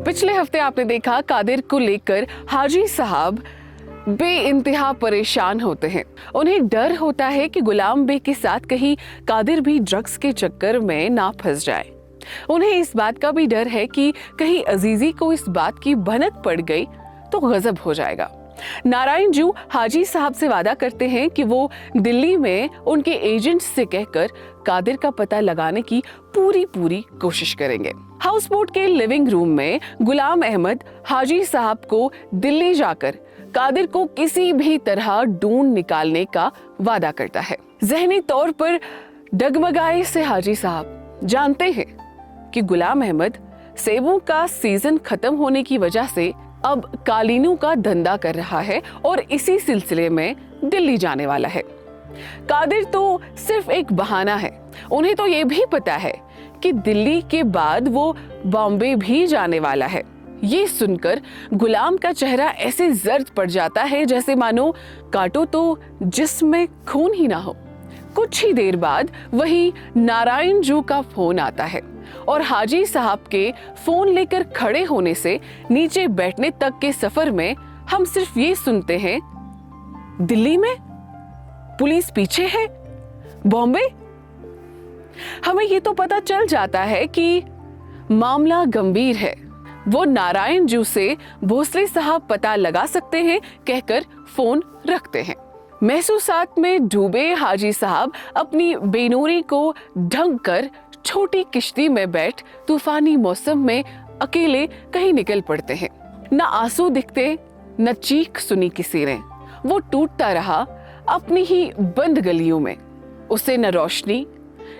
पिछले हफ्ते आपने देखा कादिर को लेकर हाजी साहब बेइंतहा परेशान होते हैं। उन्हें डर होता है कि गुलाम बे के साथ कहीं कादिर भी ड्रग्स के चक्कर में ना फंस जाए। उन्हें इस बात का भी डर है कि कहीं अजीजी को इस बात की भनक पड़ गई तो गजब हो जाएगा। नारायण जू हाजी साहब से वादा करते हैं कि वो दिल्ली में उनके एजेंट से कहकर कादिर का पता लगाने की पूरी कोशिश करेंगे। हाउस बोट के लिविंग रूम में गुलाम अहमद हाजी साहब को दिल्ली जाकर कादिर को किसी भी तरह ढूंढ निकालने का वादा करता है। ज़हनी तौर पर डगमगाए से हाजी साहब जानते हैं कि गुलाम अहमद सेबों का सीजन खत्म होने की वजह से अब कालीनों का धंधा कर रहा है और इसी सिलसिले में दिल्ली जाने वाला है। कादिर तो सिर्फ एक बहाना है। उन्हें तो ये भी पता है कि दिल्ली के बाद वो बॉम्बे भी जाने वाला है। ये सुनकर गुलाम का चेहरा ऐसे जर्द पड़ जाता है जैसे मानो काटो तो जिसमें खून ही ना हो। कुछ ही देर बाद वही नारायण जू का फोन आता है और हाजी साहब के फोन लेकर खड़े होने से नीचे बैठने तक के सफर में हम सिर्फ ये सुनते हैं, दिल्ली में पुलिस पीछे है, बॉम्बे। हमें ये तो पता चल जाता है कि मामला गंभीर है। वो नारायण जू से भोसले साहब पता लगा सकते हैं कहकर फोन रखते हैं। महसूसात में डूबे हाजी साहब अपनी बेनूरी को ढंक कर छोटी किश्ती में बैठ तूफानी मौसम में अकेले कहीं निकल पड़ते हैं। न आंसू दिखते न चीख सुनी किसी ने। वो टूटता रहा अपनी ही बंद गलियों में। उसे न रोशनी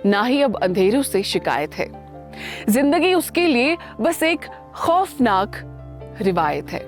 ना ही अब अंधेरों से शिकायत है। जिंदगी उसके लिए बस एक खौफनाक रिवायत है।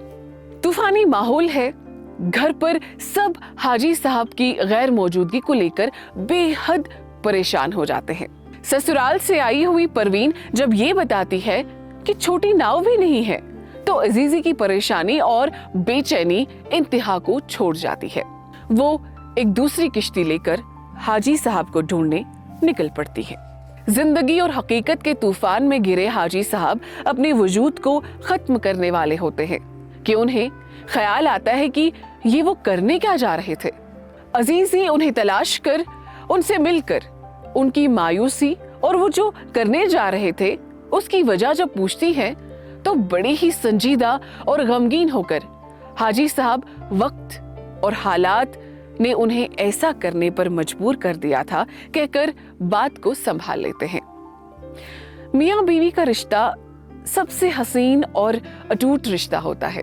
तूफानी माहौल है। घर पर सब हाजी साहब की गैर मौजूदगी को लेकर बेहद परेशान हो जाते हैं। ससुराल से आई हुई परवीन जब ये बताती है कि छोटी नाव भी नहीं है तो अजीजी की परेशानी और बेचैनी इंतहा को छोड़ जाती है। वो एक दूसरी किश्ती लेकर हाजी साहब को ढूंढने निकल पड़ती है। जिंदगी और हकीकत के तूफान में घिरे हाजी साहब अपने वजूद को खत्म करने वाले होते हैं कि उन्हें ख्याल आता है कि ये वो करने क्या जा रहे थे। अजीजी उन्हें तलाश कर उनसे मिलकर उनकी मायूसी और वो जो करने जा रहे थे उसकी वजह जब पूछती है तो बड़ी ही संजीदा और गमगीन होकर हाजी साहब वक्त और हालात ने उन्हें ऐसा करने पर मजबूर कर दिया था कहकर बात को संभाल लेते हैं। मियां बीवी का रिश्ता सबसे हसीन और अटूट रिश्ता होता है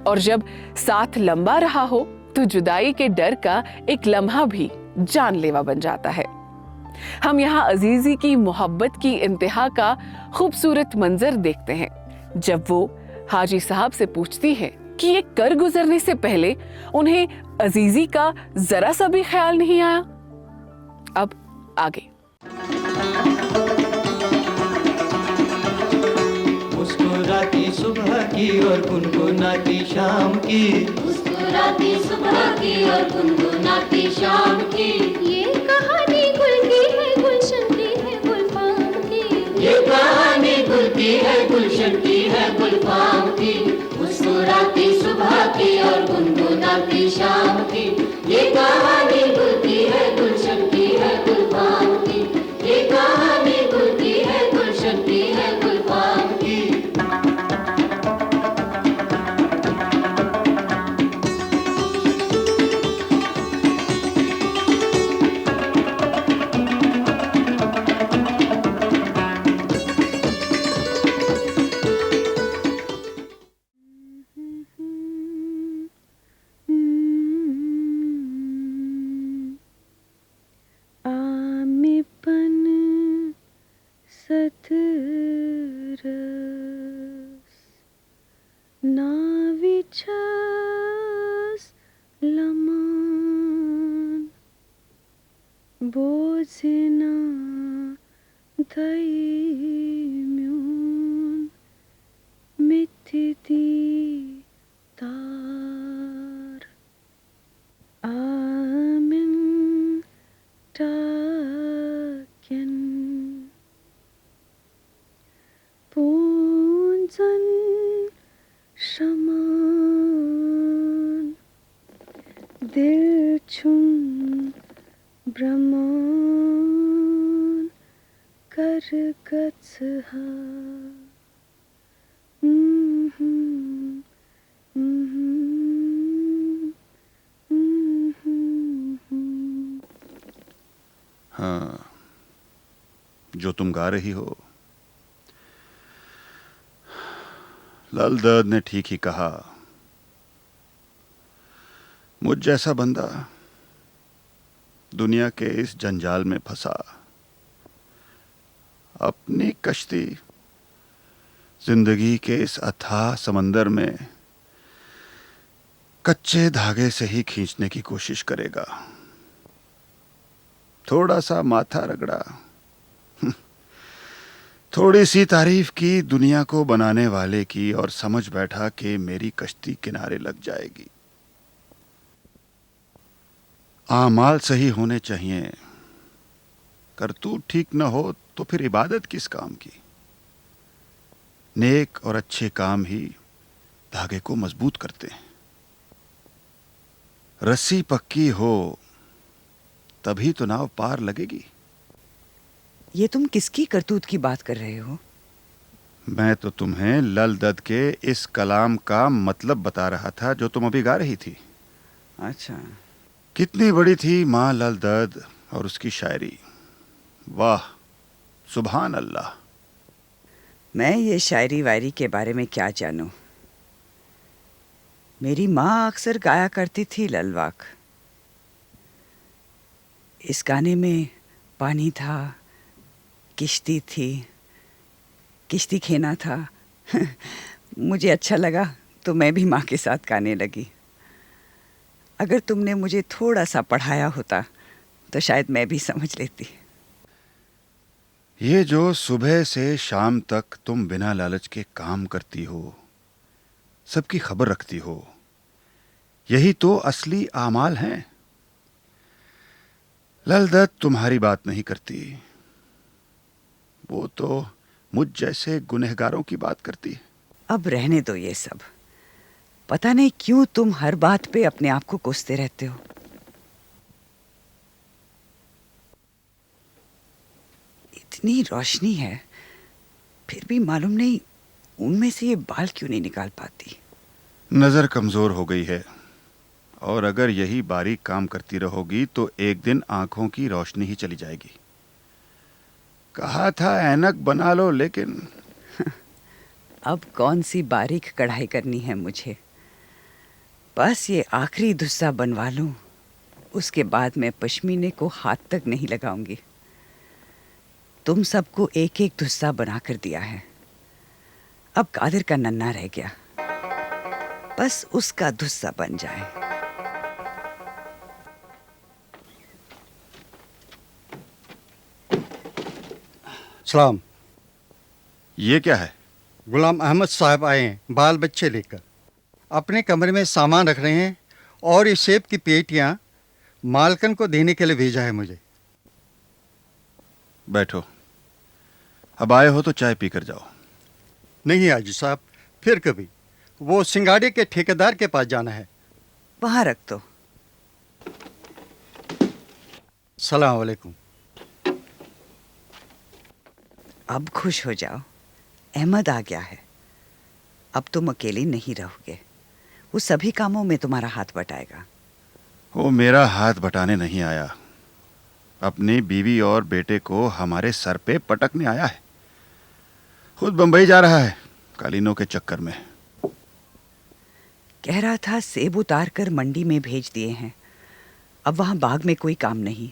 और जब साथ लंबा रहा हो तो जुदाई के डर का एक लम्हा भी जानलेवा बन जाता है। हम यहाँ अजीजी की मोहब्बत की इंतहा का खूबसूरत मंजर देखते हैं जब वो हाजी साहब से पूछती है कि ये कर गुजरने से पहले उन्हें अजीजी का जरा सा भी ख्याल नहीं आया। अब आगे। मुस्कुराती सुबह की और गुनगुनाती शाम की, मुस्कुराती सुबह की और गुनगुनाती शाम की, ये कहानी खुलती है गुलशन की है गुलफाम की, ये कहानी खुलती है गुलशन की है गुलफाम की। मुस्कुराती सुबह की और गुनगुनाती शाम की, ये कहानी खुलती है गुलशन की है गुलफाम की, ये कहानी खुलती है गुलशन की है गुलफाम की। बोझना दैम्यून मिथिति तार आमे दिल चुन ब्रह्मान कर गत्सहा हाँ, जो तुम गा रही हो, लाल दर्द ने ठीक ही कहा। मुझ जैसा बंदा दुनिया के इस जंजाल में फंसा, अपनी कश्ती जिंदगी के इस अथाह समंदर में कच्चे धागे से ही खींचने की कोशिश करेगा। थोड़ा सा माथा रगड़ा, थोड़ी सी तारीफ की दुनिया को बनाने वाले की, और समझ बैठा कि मेरी कश्ती किनारे लग जाएगी। आमाल सही होने चाहिए, करतूत ठीक न हो तो फिर इबादत किस काम की। नेक और अच्छे काम ही धागे को मजबूत करते हैं। रस्सी पक्की हो तभी तो नाव पार लगेगी। ये तुम किसकी करतूत की बात कर रहे हो? मैं तो तुम्हें लल दद के इस कलाम का मतलब बता रहा था जो तुम अभी गा रही थी। अच्छा, कितनी बड़ी थी माँ लल दद और उसकी शायरी। वाह, सुभान अल्लाह। मैं ये शायरी वायरी के बारे में क्या जानूं। मेरी माँ अक्सर गाया करती थी ललवाक। इस गाने में पानी था, किश्ती थी, किश्ती खेना था। मुझे अच्छा लगा तो मैं भी माँ के साथ गाने लगी। अगर तुमने मुझे थोड़ा सा पढ़ाया होता तो शायद मैं भी समझ लेती। ये जो सुबह से शाम तक तुम बिना लालच के काम करती हो, सबकी खबर रखती हो, यही तो असली आमाल हैं। लल दद तुम्हारी बात नहीं करती, वो तो मुझ जैसे गुनहगारों की बात करती है। अब रहने दो ये सब। पता नहीं क्यों तुम हर बात पे अपने आप को कोसते रहते हो। इतनी रोशनी है फिर भी मालूम नहीं उनमें से ये बाल क्यों नहीं निकाल पाती। नजर कमजोर हो गई है, और अगर यही बारीक काम करती रहोगी तो एक दिन आंखों की रोशनी ही चली जाएगी। कहा था ऐनक बना लो, लेकिन अब कौन सी बारीक कढ़ाई करनी है मुझे। बस ये आखिरी धुस्सा बनवा लूं, उसके बाद मैं पश्मीने को हाथ तक नहीं लगाऊंगी। तुम सबको एक एक धुस्सा बना कर दिया है। अब कादिर का नन्ना रह गया, बस उसका धुस्सा बन जाए। सलाम। ये क्या है? गुलाम अहमद साहब आए हैं बाल बच्चे लेकर। अपने कमरे में सामान रख रहे हैं और ये सेब की पेटियां मालकन को देने के लिए भेजा है मुझे। बैठो, अब आए हो तो चाय पी कर जाओ। नहीं हाजी साहब, फिर कभी। वो सिंगाड़े के ठेकेदार के पास जाना है। वहां रख दो। सलाम वालेकुम। अब खुश हो जाओ, अहमद आ गया है। अब तुम अकेली नहीं रहोगे, वो सभी कामों में तुम्हारा हाथ बटाएगा। वो मेरा हाथ बटाने नहीं आया, अपनी बीवी और बेटे को हमारे सर पे पटकने आया है। खुद बंबई जा रहा है कालीनों के चक्कर में। कह रहा था सेब उतार कर मंडी में भेज दिए हैं, अब वहां बाग में कोई काम नहीं।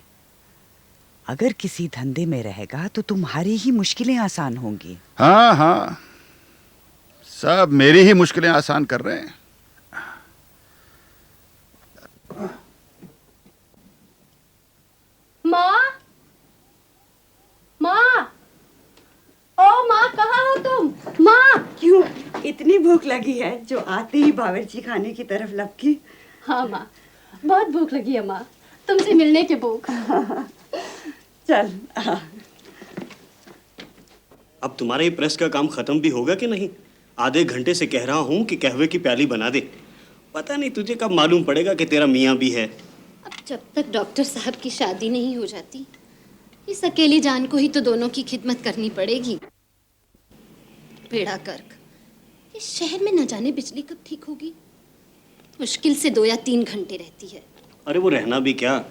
अगर किसी धंधे में रहेगा तो तुम्हारी ही मुश्किलें आसान होंगी। हाँ हाँ, सब मेरी ही मुश्किलें आसान कर रहे हैं। माँ, माँ, ओ माँ, कहाँ हो तुम? माँ। क्यों, इतनी भूख लगी है जो आते ही बावर्ची खाने की तरफ लपकी? हाँ माँ, बहुत भूख लगी है माँ, तुमसे मिलने की भूख। चल। अब तुम्हारा ये प्रेस का काम खत्म भी होगा कि नहीं? आधे घंटे से कह रहा हूँ कि कहवे की प्याली बना दे, पता नहीं तुझे कब मालूम पड़ेगा कि तेरा मियाँ भी है। अब जब तक डॉक्टर साहब की शादी नहीं हो जाती, इस अकेली जान को ही तो दोनों की खिदमत करनी पड़ेगी। बेड़ा गर्क, इस शहर में न जाने बिजली कब ठीक होगी। मुश्किल से 2 या 3 घंटे रहती है। अरे वो रहना भी क्या,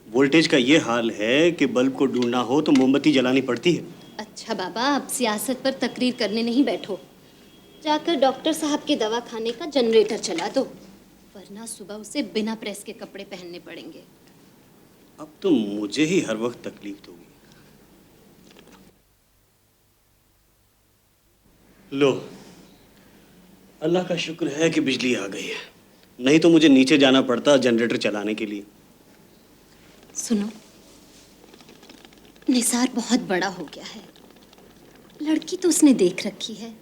वोल्टेज का ये हाल है कि बल्ब को ढूंढना हो तो मोमबत्ती जलानी पड़ती है। अच्छा बाबा, अब सियासत पर तकरीर करने नहीं बैठो। जाकर डॉक्टर साहब के दवा खाने का जनरेटर चला दो, वरना सुबह उसे बिना प्रेस के कपड़े पहनने पड़ेंगे। अब तो मुझे ही हर वक्त तकलीफ होगी। लो, अल्लाह का शुक्र है कि बिजली आ गई है, नहीं तो मुझे नीचे जाना पड़ता जनरेटर चलाने के लिए। सुनो, निसार बहुत बड़ा हो गया है, लड़की तो उसने देख रखी है।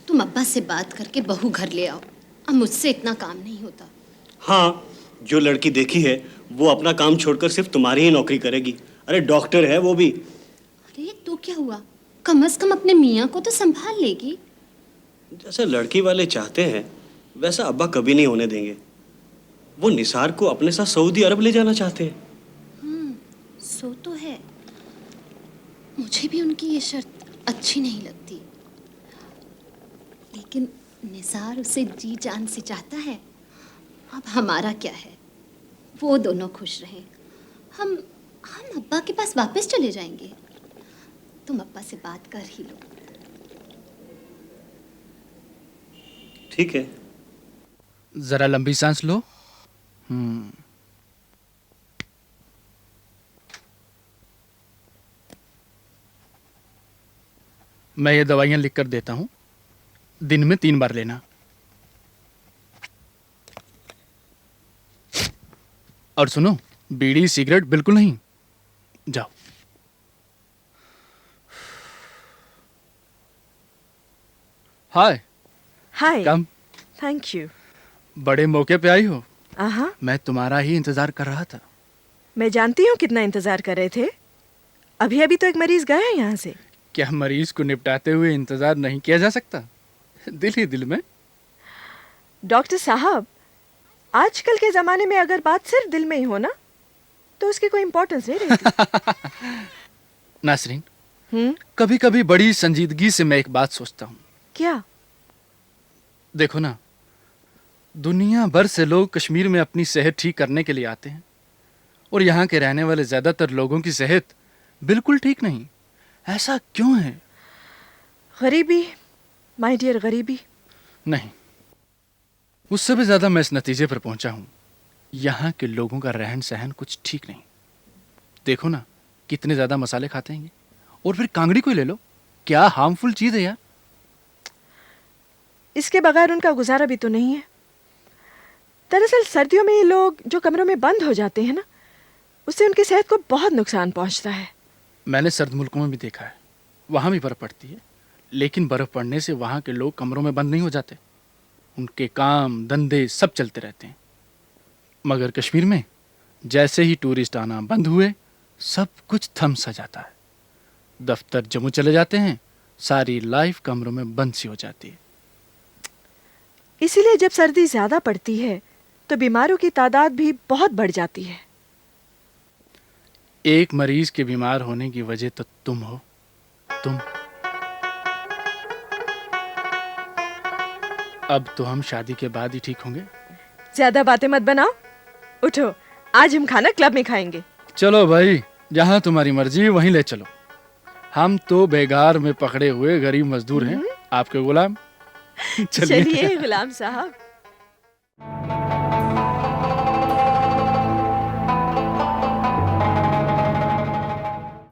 तुम अब्बा से बात करके बहू घर ले आओ। अब मुझसे इतना काम नहीं होता। हाँ, जो लड़की देखी है वो अपना काम छोड़कर सिर्फ तुम्हारी ही नौकरी करेगी। अरे डॉक्टर है वो भी। अरे तो क्या हुआ, कम से कम अपने मियाँ को तो संभाल लेगी। जैसा लड़की वाले चाहते हैं वैसा अब्बा कभी नहीं होने देंगे। वो निसार को अपने साथ सऊदी अरब ले जाना चाहते हैं। सो तो है, मुझे भी उनकी ये शर्त अच्छी नहीं लगती, लेकिन निसार उसे जी जान से चाहता है। अब हमारा क्या है, वो दोनों खुश रहें। हम अब्बा के पास वापस चले जाएंगे। तुम अब्बा से बात कर ही लो। ठीक है। जरा लंबी सांस लो। मैं ये दवाइयां लिख कर देता हूं, दिन में 3 बार लेना। और सुनो, बीड़ी सिगरेट बिल्कुल नहीं। जाओ। Hi. Hi. Come. Thank you. बड़े मौके पे आई हो। आहा। मैं तुम्हारा ही इंतजार कर रहा था। मैं जानती हूँ कितना इंतजार कर रहे थे। अभी अभी तो एक मरीज गया है यहाँ से। क्या मरीज को निपटाते हुए इंतजार नहीं किया जा सकता? दिल ही दिल में। डॉक्टर साहब, आजकल के जमाने में अगर बात सिर्फ दिल में ही हो ना, तो उसकी कोई इम्पोर्टेंस नहीं रहती। नासरीन, कभी कभी बड़ी संजीदगी से मैं एक बात सोचता हूँ। क्या? देखो ना, दुनिया भर से लोग कश्मीर में अपनी सेहत ठीक करने के लिए आते हैं, और यहाँ के रहने वाले ज्यादातर लोगों की सेहत बिल्कुल ठीक नहीं। ऐसा क्यों है? गरीबी, माय डियर, गरीबी। नहीं, उससे भी ज्यादा मैं इस नतीजे पर पहुंचा हूं, यहाँ के लोगों का रहन सहन कुछ ठीक नहीं। देखो ना, कितने ज्यादा मसाले खाते हैं ये। और फिर कांगड़ी को ही ले लो, क्या हार्मफुल चीज है यार। इसके बगैर उनका गुजारा भी तो नहीं है। दरअसल सर्दियों में ये लोग जो कमरों में बंद हो जाते हैं ना, उससे उनकी सेहत को बहुत नुकसान पहुंचता है। मैंने सर्द मुल्कों में भी देखा है, वहां भी बर्फ पड़ती है, लेकिन बर्फ पड़ने से वहां के लोग कमरों में बंद नहीं हो जाते। उनके काम धंधे सब चलते रहते हैं। मगर कश्मीर में जैसे ही टूरिस्ट आना बंद हुए, सब कुछ थम सा जाता है। दफ्तर जम्मू चले जाते हैं, सारी लाइफ कमरों में बंद सी हो जाती है। इसीलिए जब सर्दी ज्यादा पड़ती है तो बीमारों की तादाद भी बहुत बढ़ जाती है। एक मरीज के बीमार होने की वजह तो तुम हो। तुम। अब तो हम शादी के बाद ही ठीक होंगे। ज्यादा बातें मत बनाओ, उठो, आज हम खाना क्लब में खाएंगे। चलो भाई, जहां तुम्हारी मर्जी वहीं ले चलो। हम तो बेगार में पकड़े हुए गरीब मजदूर हैं, आपके गुलाम। चलिए गुलाम साहब।